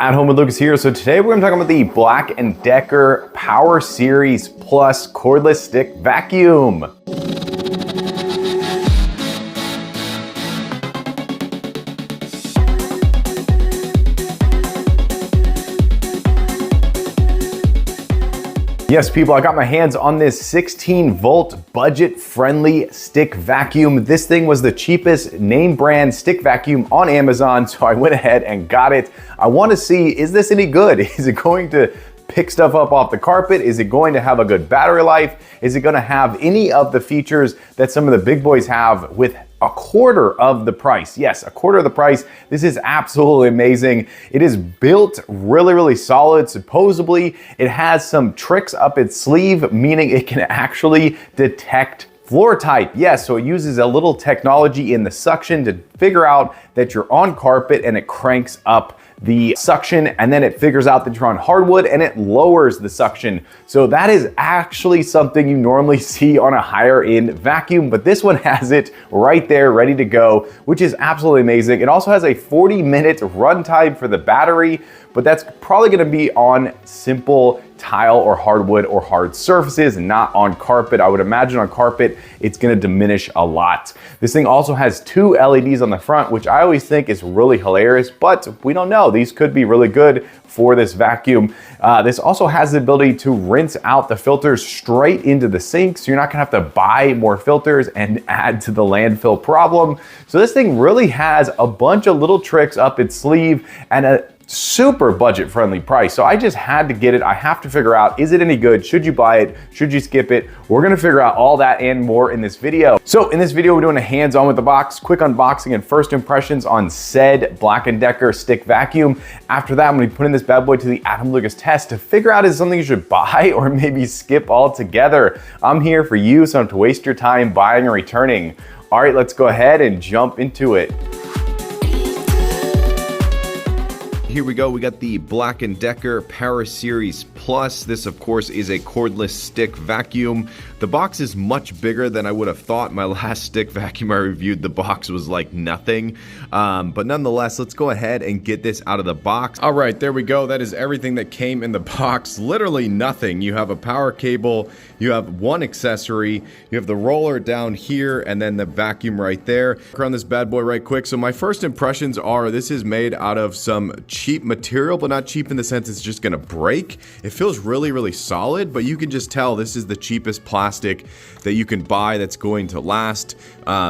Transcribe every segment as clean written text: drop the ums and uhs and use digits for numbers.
At Home with Lucas here. So today we're going to talk about the Black & Decker Power Series Plus cordless stick vacuum. Yes, people, I got my hands on this 16-volt budget-friendly stick vacuum. This thing was the cheapest name brand stick vacuum on Amazon, so I went ahead and got it. I want to see, is this any good? Is it going to pick stuff up off the carpet? Is it going to have a good battery life? Is it going to have any of the features that some of the big boys have with a quarter of the price? Yes, a quarter of the price. This is absolutely amazing. It is built really solid. Supposedly, it has some tricks up its sleeve, meaning it can actually detect floor type. Yes, so it uses a little technology in the suction to figure out that you're on carpet, and it cranks up the suction, and then it figures out that you're on hardwood and it lowers the suction. So that is actually something you normally see on a higher end vacuum, but this one has it right there ready to go, which is absolutely amazing. It also has a 40-minute runtime for the battery, but that's probably gonna be on simple tile or hardwood or hard surfaces, not on carpet. I would imagine on carpet, it's gonna diminish a lot. This thing also has 2 LEDs on the front, which I always think is really hilarious, but we don't know. These could be really good for this vacuum. This also has the ability to rinse out the filters straight into the sink, so you're not gonna have to buy more filters and add to the landfill problem. So this thing really has a bunch of little tricks up its sleeve and a super budget friendly price. So I just had to get it. I have to figure out, is it any good? Should you buy it? Should you skip it? We're gonna figure out all that and more in this video. So in this video, we're doing a hands-on with the box, quick unboxing and first impressions on said Black & Decker stick vacuum. After that, I'm gonna be putting this bad boy to the Adam Lucas test to figure out is it something you should buy or maybe skip altogether. I'm here for you, so I don't have to waste your time buying or returning. All right, let's go ahead and jump into it. Here we go, we got the Black & Decker Power Series Plus. This, of course, is a cordless stick vacuum. The box is much bigger than I would have thought. My last stick vacuum I reviewed, the box was like nothing. But nonetheless, let's go ahead and get this out of the box. All right, there we go. That is everything that came in the box. Literally nothing. You have a power cable, you have one accessory, you have the roller down here, and then the vacuum right there. Around this bad boy right quick. So my first impressions are this is made out of some cheap material, but not cheap in the sense it's just gonna break. It feels really solid, but you can just tell this is the cheapest plastic that you can buy that's going to last.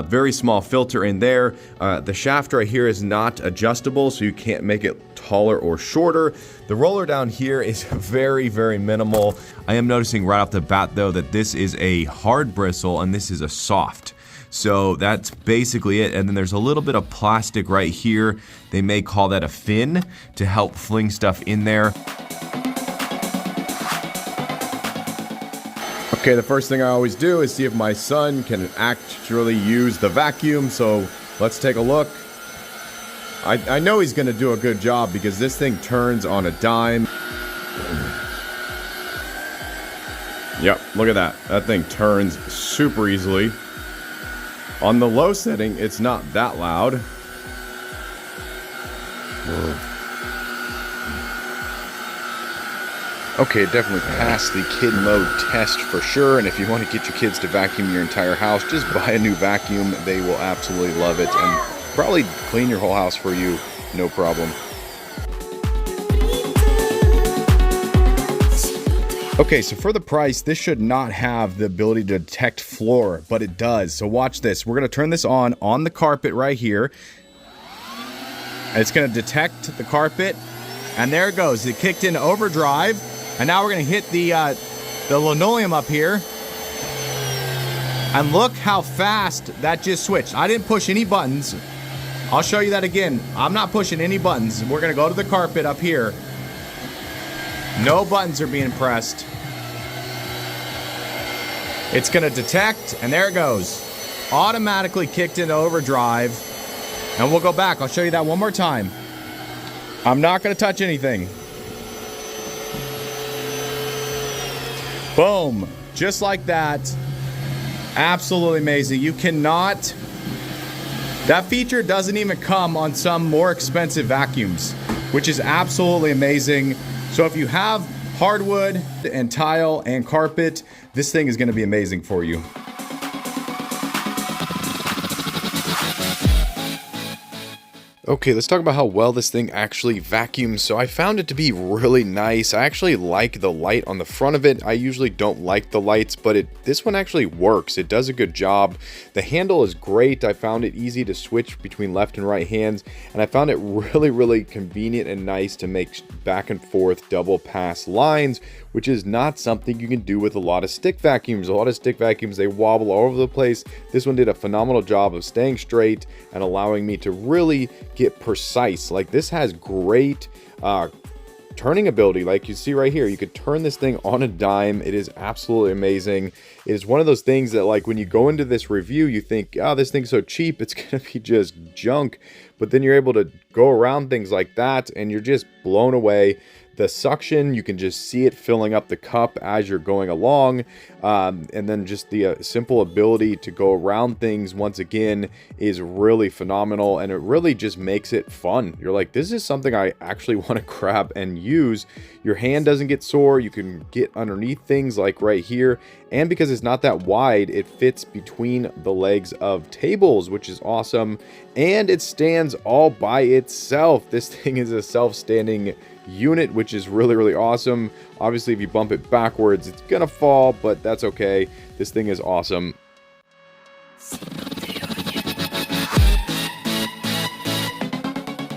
Very small filter in there. The shaft right here is not adjustable, so you can't make it taller or shorter. The roller down here is very minimal. I am noticing right off the bat though that this is a hard bristle and this is a soft. So that's basically it. And then there's a little bit of plastic right here. They may call that a fin to help fling stuff in there. Okay, the first thing I always do is see if my son can actually use the vacuum. So let's take a look. I know he's gonna do a good job because this thing turns on a dime. Yep, look at that. That thing turns super easily. On the low setting, it's not that loud. Okay, definitely passed the kid mode test for sure. And if you want to get your kids to vacuum your entire house, just buy a new vacuum. They will absolutely love it and probably clean your whole house for you, no problem. Okay, so for the price, this should not have the ability to detect floor, but it does. So watch this. We're gonna turn this on the carpet right here. And it's gonna detect the carpet, and there it goes. It kicked into overdrive, and now we're gonna hit the linoleum up here. And look how fast that just switched. I didn't push any buttons. I'll show you that again. I'm not pushing any buttons. We're gonna go to the carpet up here. No buttons are being pressed. It's gonna detect, and there it goes. Automatically kicked into overdrive. And we'll go back. I'll show you that one more time. I'm not gonna touch anything. Boom, just like that. Absolutely amazing. You cannot, that feature doesn't even come on some more expensive vacuums. which is absolutely amazing. So if you have hardwood and tile and carpet, this thing is going to be amazing for you. Okay, let's talk about how well this thing actually vacuums. So I found it to be really nice. I actually like the light on the front of it. I usually don't like the lights, but this one actually works. It does a good job. The handle is great. I found it easy to switch between left and right hands, and I found it really convenient and nice to make back and forth double pass lines, which is not something you can do with a lot of stick vacuums. A lot of stick vacuums, they wobble all over the place. This one did a phenomenal job of staying straight and allowing me to really get precise. Like, this has great turning ability. Like you see right here, you could turn this thing on a dime. It is absolutely amazing. It is one of those things that, like, when you go into this review, you think, oh, this thing's so cheap, it's gonna be just junk. But then you're able to go around things like that and you're just blown away. The suction, you can just see it filling up the cup as you're going along, and then just the simple ability to go around things once again is really phenomenal, and it really just makes it fun. You're like, this is something I actually want to grab and use. Your hand doesn't get sore. You can get underneath things like right here, and because it's not that wide, it fits between the legs of tables, which is awesome, and it stands all by itself. This thing is a self-standing unit, which is really awesome. Obviously, if you bump it backwards, it's gonna fall, but that's okay. This thing is awesome.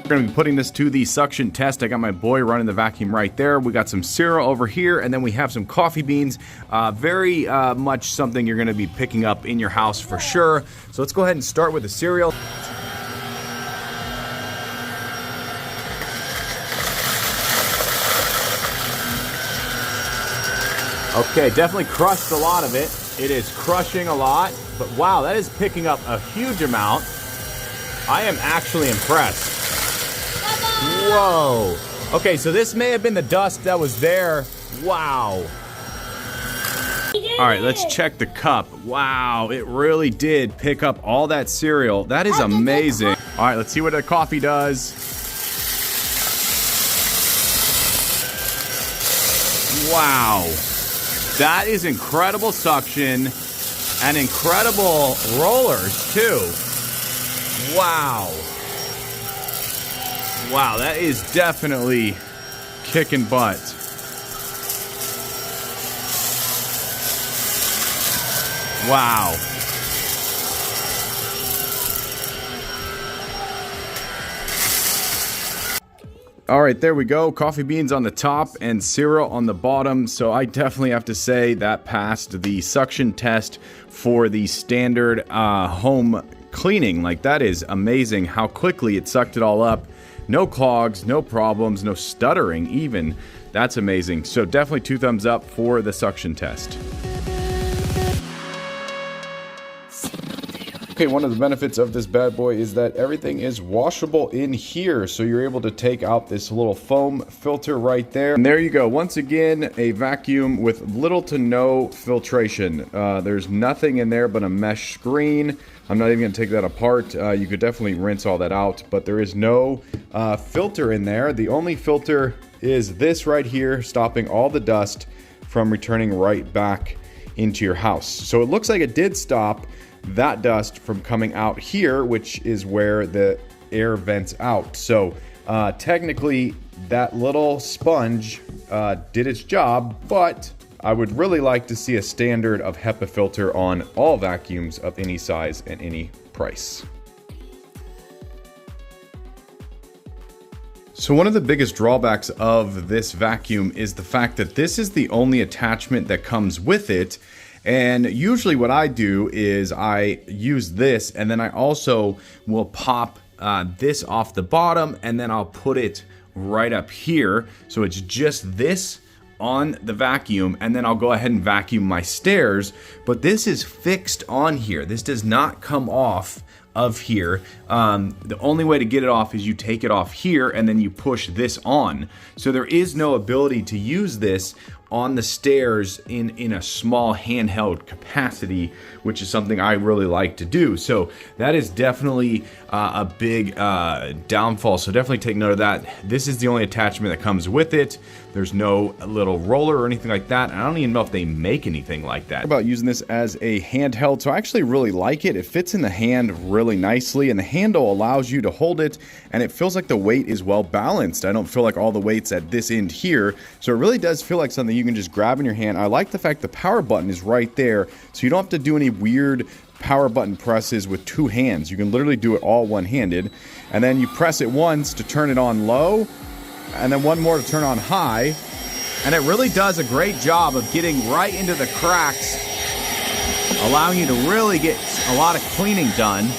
We're gonna be putting this to the suction test. I got my boy running the vacuum right there. We got some cereal over here, and then we have some coffee beans. Very much something you're gonna be picking up in your house for sure. So let's go ahead and start with the cereal. Okay, definitely crushed a lot of it. It is crushing a lot, but wow, that is picking up a huge amount. I am actually impressed. Whoa. Okay, so this may have been the dust that was there. Wow. All right, let's check the cup. Wow, it really did pick up all that cereal. That is amazing. All right, let's see what the coffee does. Wow. That is incredible suction and incredible rollers too. Wow. Wow, that is definitely kicking butt. Wow. All right, there we go. Coffee beans on the top and cereal on the bottom. So I definitely have to say that passed the suction test for the standard home cleaning. Like, that is amazing how quickly it sucked it all up. No clogs, no problems, no stuttering even. That's amazing. So definitely 2 thumbs up for the suction test. Okay, one of the benefits of this bad boy is that everything is washable in here. So you're able to take out this little foam filter right there. And there you go. Once again, a vacuum with little to no filtration. There's nothing in there but a mesh screen. I'm not even going to take that apart. You could definitely rinse all that out, but there is no filter in there. The only filter is this right here, stopping all the dust from returning right back into your house. So it looks like it did stop that dust from coming out here, which is where the air vents out. So technically that little sponge did its job, but I would really like to see a standard of HEPA filter on all vacuums of any size and any price. So one of the biggest drawbacks of this vacuum is the fact that this is the only attachment that comes with it. And usually what I do is I use this, and then I also will pop this off the bottom, and then I'll put it right up here. So it's just this on the vacuum, and then I'll go ahead and vacuum my stairs. But this is fixed on here. This does not come off of here. The only way to get it off is you take it off here and then you push this on. So there is no ability to use this on the stairs in a small handheld capacity, which is something I really like to do. So that is definitely a big downfall. So definitely take note of that. This is the only attachment that comes with it. There's no little roller or anything like that. I don't even know if they make anything like that. About using this as a handheld, so I actually really like it. It fits in the hand really nicely, and the handle allows you to hold it, and it feels like the weight is well balanced. I don't feel like all the weight's at this end here, so it really does feel like something you can just grab in your hand. I like the fact the power button is right there, so you don't have to do any weird power button presses with two hands. You can literally do it all one-handed, and then you press it once to turn it on low, and then one more to turn on high, and it really does a great job of getting right into the cracks, allowing you to really get a lot of cleaning done.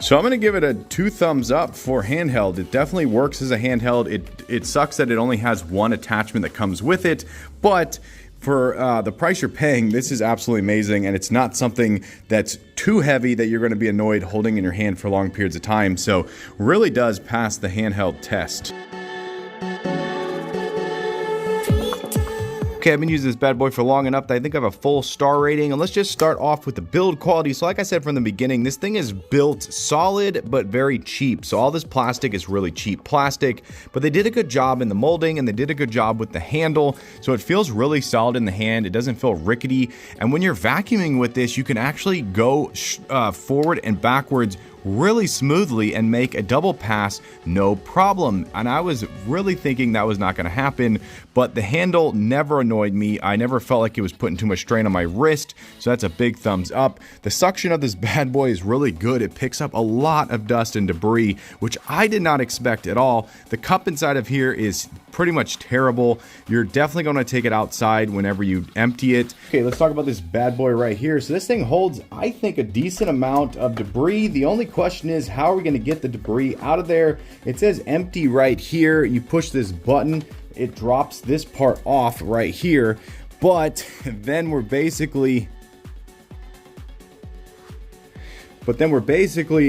So I'm going to give it a 2 thumbs up for handheld. It definitely works as a handheld. It sucks that it only has one attachment that comes with it, but for the price you're paying, this is absolutely amazing, and it's not something that's too heavy that you're going to be annoyed holding in your hand for long periods of time. So really does pass the handheld test. Okay, I've been using this bad boy for long enough that I think I have a full star rating, and let's just start off with the build quality. So like I said from the beginning, this thing is built solid but very cheap. So all this plastic is really cheap plastic, but they did a good job in the molding, and they did a good job with the handle. So it feels really solid in the hand. It doesn't feel rickety, and when you're vacuuming with this, you can actually go forward and backwards really smoothly and make a double pass no problem. And I was really thinking that was not going to happen, but the handle never annoyed me. I never felt like it was putting too much strain on my wrist, so that's a big thumbs up. The suction of this bad boy is really good. It picks up a lot of dust and debris, which I did not expect at all. The cup inside of here is pretty much terrible. You're definitely going to take it outside whenever you empty it. Okay, let's talk about this bad boy right here. So this thing holds, I think, a decent amount of debris. The only question is, how are we going to get the debris out of there? It says empty right here. You push this button, it drops this part off right here, but then we're basically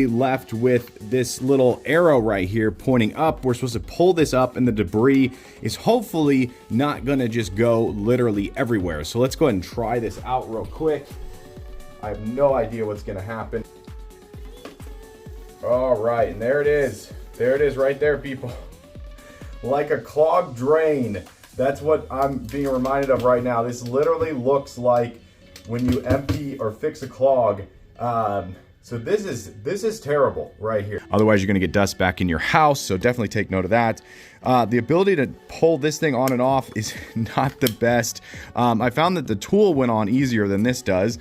left with this little arrow right here pointing up. We're supposed to pull this up, and the debris is hopefully not gonna just go literally everywhere. So let's go ahead and try this out real quick. I have no idea what's gonna happen. All right, and there it is. There it is right there, people. Like a clogged drain. That's what I'm being reminded of right now. This literally looks like when you empty or fix a clog. So this is terrible right here. Otherwise, you're going to get dust back in your house, so definitely take note of that. The ability to pull this thing on and off is not the best. I found that the tool went on easier than this does.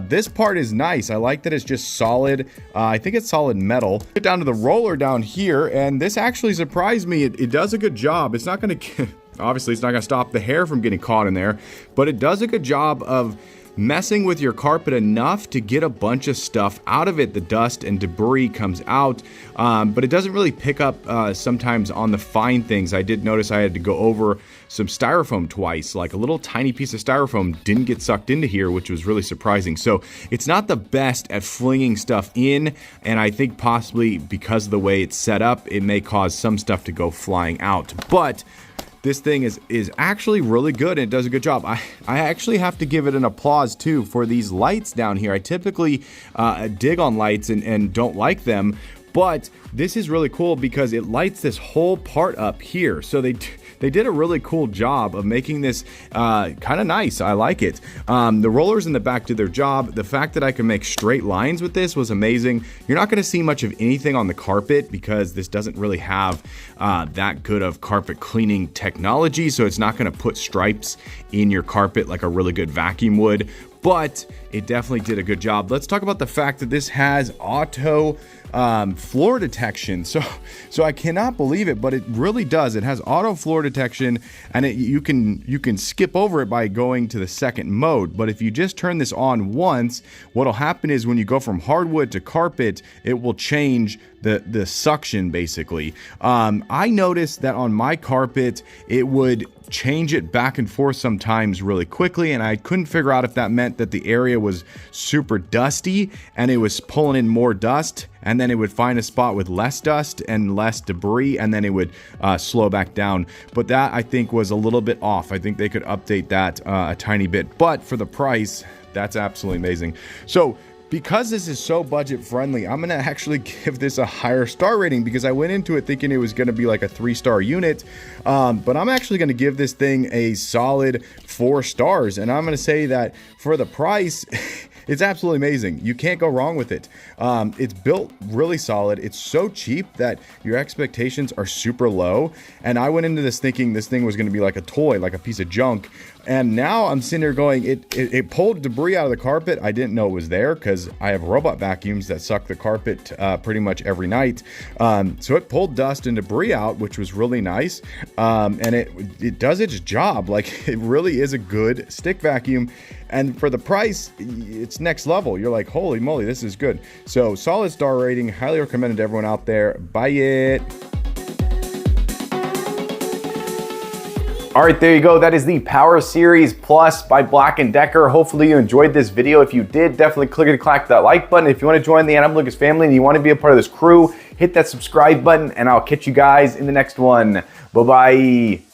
This part is nice. I like that it's just solid. I think it's solid metal. Get down to the roller down here, and this actually surprised me. It does a good job. It's not going to, obviously, it's not going to stop the hair from getting caught in there, but it does a good job of messing with your carpet enough to get a bunch of stuff out of it. The dust and debris comes out, but it doesn't really pick up sometimes on the fine things. I did notice I had to go over some styrofoam twice. Like a little tiny piece of styrofoam didn't get sucked into here, which was really surprising. So it's not the best at flinging stuff in, and I think possibly because of the way it's set up, it may cause some stuff to go flying out. But this thing is actually really good, and it does a good job. I actually have to give it an applause too for these lights down here. I typically dig on lights and don't like them, but this is really cool because it lights this whole part up here. So they did a really cool job of making this kind of nice. I like it. The rollers in the back did their job. The fact that I can make straight lines with this was amazing. You're not going to see much of anything on the carpet because this doesn't really have that good of carpet cleaning technology, so it's not going to put stripes in your carpet like a really good vacuum would, but it definitely did a good job. Let's talk about the fact that this has auto floor detection. So I cannot believe it, but it really does. It has auto floor detection, and you can skip over it by going to the second mode. But if you just turn this on once, what'll happen is when you go from hardwood to carpet, it will change the suction basically. I noticed that on my carpet, it would change it back and forth sometimes really quickly, and I couldn't figure out if that meant that the area was super dusty and it was pulling in more dust, and then it would find a spot with less dust and less debris, and then it would slow back down. But that, I think, was a little bit off. I think they could update that a tiny bit, but for the price, that's absolutely amazing. So because this is so budget friendly, I'm gonna actually give this a higher star rating, because I went into it thinking it was gonna be like a 3-star unit, but I'm actually gonna give this thing a solid 4 stars, and I'm gonna say that for the price, it's absolutely amazing. You can't go wrong with it. It's built really solid. It's so cheap that your expectations are super low. And I went into this thinking this thing was going to be like a toy, like a piece of junk. And now I'm sitting here going, it pulled debris out of the carpet. I didn't know it was there because I have robot vacuums that suck the carpet pretty much every night. So it pulled dust and debris out, which was really nice. And it does its job. Like, it really is a good stick vacuum. And for the price, it's next level. You're like, holy moly, this is good. So solid star rating, highly recommended to everyone out there. Buy it. All right, there you go. That is the Power Series Plus by Black & Decker. Hopefully you enjoyed this video. If you did, definitely click and clack that like button. If you want to join the Adam Lucas family and you want to be a part of this crew, hit that subscribe button, and I'll catch you guys in the next one. Bye-bye.